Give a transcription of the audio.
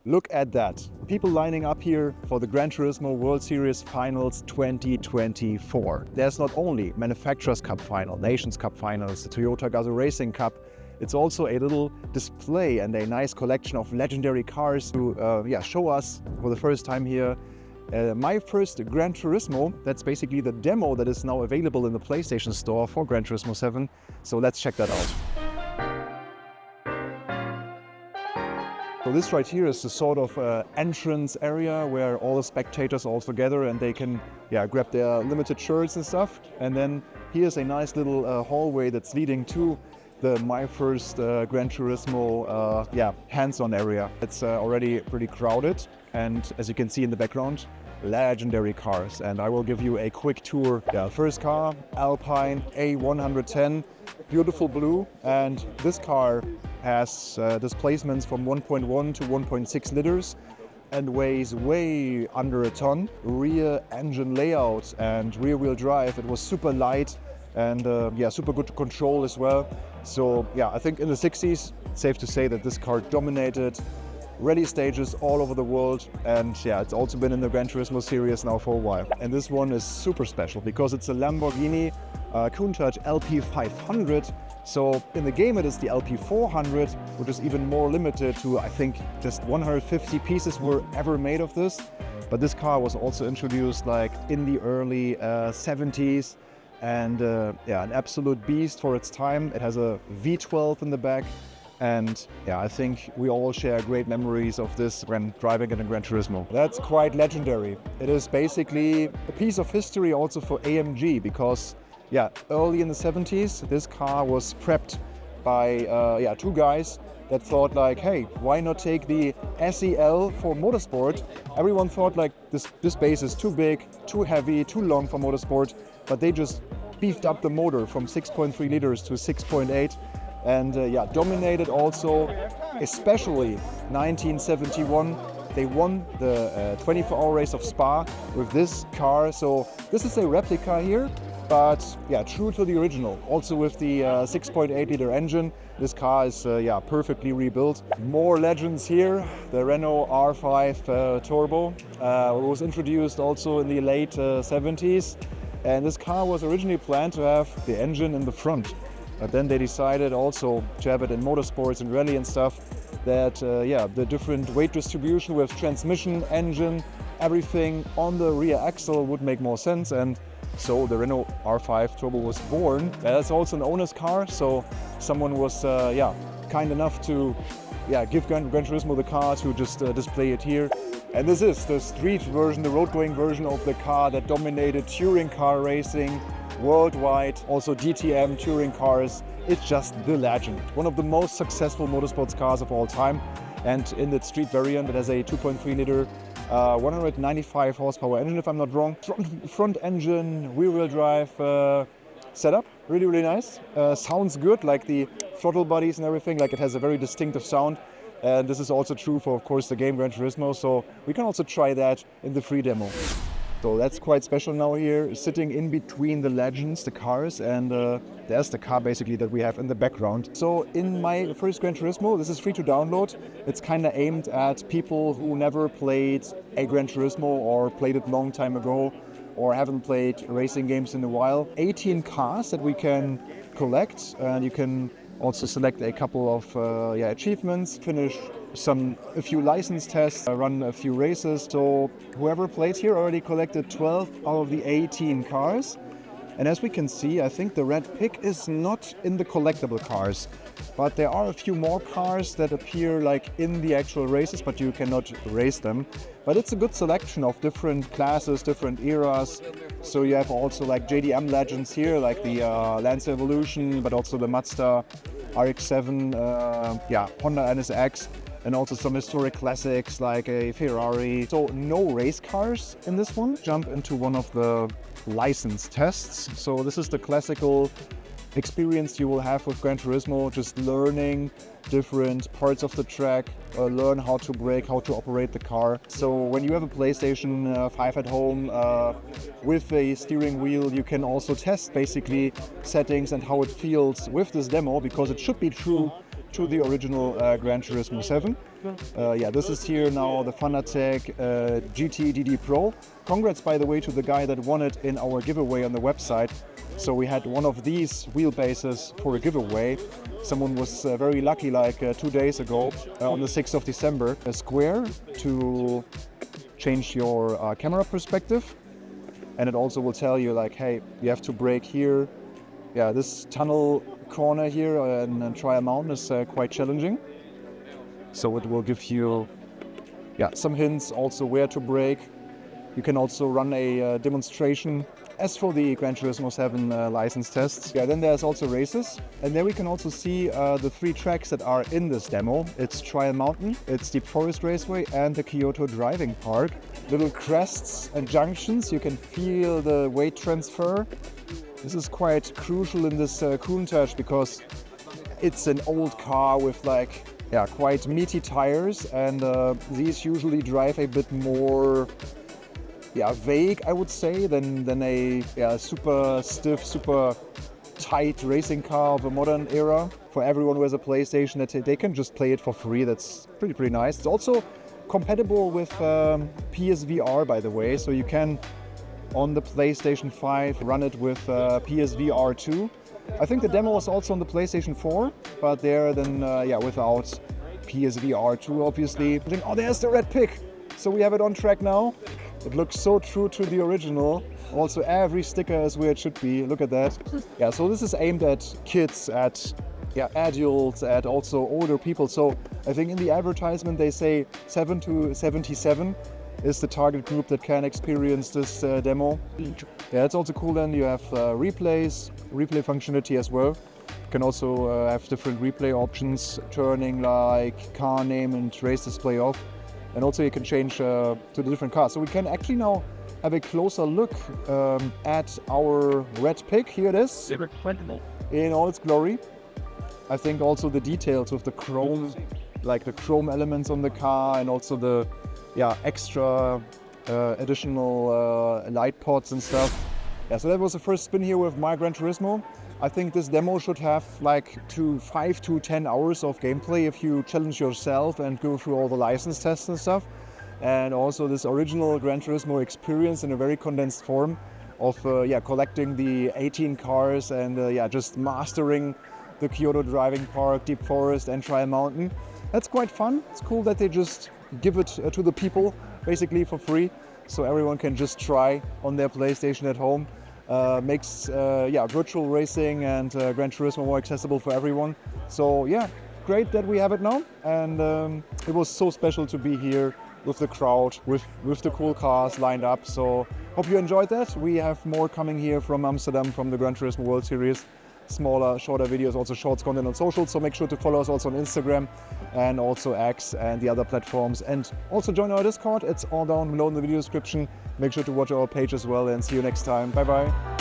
Look at that. People lining up here for the Gran Turismo World Series Finals 2024. There's not only Manufacturers' Cup Final, Nations Cup Finals, the Toyota Gazoo Racing Cup, it's also a little display and a nice collection of legendary cars to show us for the first time here. My first Gran Turismo, that's basically the demo that is now available in the PlayStation Store for Gran Turismo 7. So let's check that out. So this right here is the sort of entrance area where all the spectators are all together and they can grab their limited shirts and stuff. And then here's a nice little hallway that's leading to the My First Gran Turismo hands-on area. It's already pretty crowded, and as you can see in the background, legendary cars. And I will give you a quick tour. First car, Alpine A110, beautiful blue, and this car has displacements from 1.1 to 1.6 liters and weighs way under a ton. Rear engine layout and rear wheel drive, it was super light and super good to control as well. So I think in the 60s, it's safe to say that this car dominated rally stages all over the world, and it's also been in the Gran Turismo series now for a while. And this one is super special because it's a Lamborghini Countach LP500. So in the game it is the LP400, which is even more limited to, I think, just 150 pieces were ever made of this. But this car was also introduced like in the early 70s, and an absolute beast for its time. It has a V12 in the back. And I think we all share great memories of this when driving in a Gran Turismo. That's quite legendary. It is basically a piece of history also for AMG because early in the 70s, this car was prepped by two guys that thought like, hey, why not take the SEL for motorsport? Everyone thought like this base is too big, too heavy, too long for motorsport, but they just beefed up the motor from 6.3 liters to 6.8. And dominated also, especially 1971. They won the 24-hour race of Spa with this car. So this is a replica here, but true to the original. Also with the 6.8 liter engine, this car is perfectly rebuilt. More legends here. The Renault R5 Turbo was introduced also in the late 70s. And this car was originally planned to have the engine in the front. But then they decided also to have it in motorsports and rally and stuff, that the different weight distribution with transmission, engine, everything on the rear axle would make more sense. And so the Renault R5 Turbo was born. That's also an owner's car, so someone was kind enough to give Gran Turismo the car to just display it here. And this is the street version, the road-going version of the car that dominated touring car racing worldwide, also DTM touring cars. It's just the legend. One of the most successful motorsports cars of all time. And in the street variant, it has a 2.3 liter, 195 horsepower engine, if I'm not wrong. Front engine, rear-wheel drive setup, really, really nice. Sounds good, like the throttle bodies and everything, like it has a very distinctive sound. And this is also true for, of course, the game Gran Turismo. So we can also try that in the free demo. So that's quite special now here, sitting in between the legends, the cars, and there's the car basically that we have in the background. So in My First Gran Turismo, this is free to download. It's kind of aimed at people who never played a Gran Turismo or played it a long time ago or haven't played racing games in a while. 18 cars that we can collect, and you can also select a couple of achievements, finish a few license tests, run a few races. So whoever played here already collected 12 out of the 18 cars. And as we can see, I think the red pig is not in the collectible cars, but there are a few more cars that appear like in the actual races, but you cannot race them. But it's a good selection of different classes, different eras. So you have also like JDM legends here, like the Lancer Evolution, but also the Mazda RX-7, Honda NSX, and also some historic classics like a Ferrari. So no race cars in this one. Jump into one of the license tests. So this is the classical experience you will have with Gran Turismo, just learning different parts of the track, learn how to brake, how to operate the car. So when you have a PlayStation 5 at home with a steering wheel, you can also test basically settings and how it feels with this demo, because it should be true to the original Gran Turismo 7. Yeah, this is here now the Fanatec GT DD Pro. Congrats, by the way, to the guy that won it in our giveaway on the website. So we had one of these wheelbases for a giveaway. Someone was very lucky, like 2 days ago, on the 6th of December. A square to change your camera perspective. And it also will tell you like, hey, you have to brake here. Yeah, this tunnel corner here and Trial Mountain is quite challenging. So it will give you some hints also where to brake. You can also run a demonstration as for the Gran Turismo 7 license tests. Yeah, then there's also races. And there we can also see the 3 tracks that are in this demo. It's Trial Mountain, it's Deep Forest Raceway and the Kyoto Driving Park. Little crests and junctions, you can feel the weight transfer. This is quite crucial in this Countach because it's an old car with like quite meaty tires, and these usually drive a bit more vague, I would say, than a super stiff, super tight racing car of a modern era. For everyone who has a PlayStation, that they can just play it for free. That's pretty nice. It's also compatible with PSVR, by the way, so you can on the PlayStation 5 run it with PSVR 2. I think the demo was also on the PlayStation 4, but there then without PSVR 2, obviously. Oh, there's the red pig! So we have it on track now. It looks so true to the original. Also, every sticker is where it should be. Look at that. Yeah, so this is aimed at kids, at adults, at also older people. So I think in the advertisement they say 7 to 77 is the target group that can experience this demo. Yeah, it's also cool. Then you have replay functionality as well. You can also have different replay options, turning like car name and race display off. And also you can change to the different cars. So we can actually now have a closer look at our red pig. Here it is, in all its glory. I think also the details with the chrome, like the chrome elements on the car, and also the extra additional light pods and stuff. Yeah, so that was the first spin here with my Gran Turismo. I think this demo should have like 5 to 10 hours of gameplay if you challenge yourself and go through all the license tests and stuff. And also this original Gran Turismo experience in a very condensed form of collecting the 18 cars and just mastering the Kyoto Driving Park, Deep Forest and Trial Mountain. That's quite fun. It's cool that they just give it to the people basically for free, so everyone can just try on their PlayStation at home. Makes virtual racing and Gran Turismo more accessible for everyone. So yeah, great that we have it now, and it was so special to be here with the crowd, with the cool cars lined up. So hope you enjoyed that. We have more coming here from Amsterdam, from the Gran Turismo World Series. Smaller, shorter videos, also shorts content on social, so make sure to follow us also on Instagram and also X and the other platforms, and also join our Discord. It's all down below in the video description. Make sure to watch our page as well, and see you next time. Bye bye.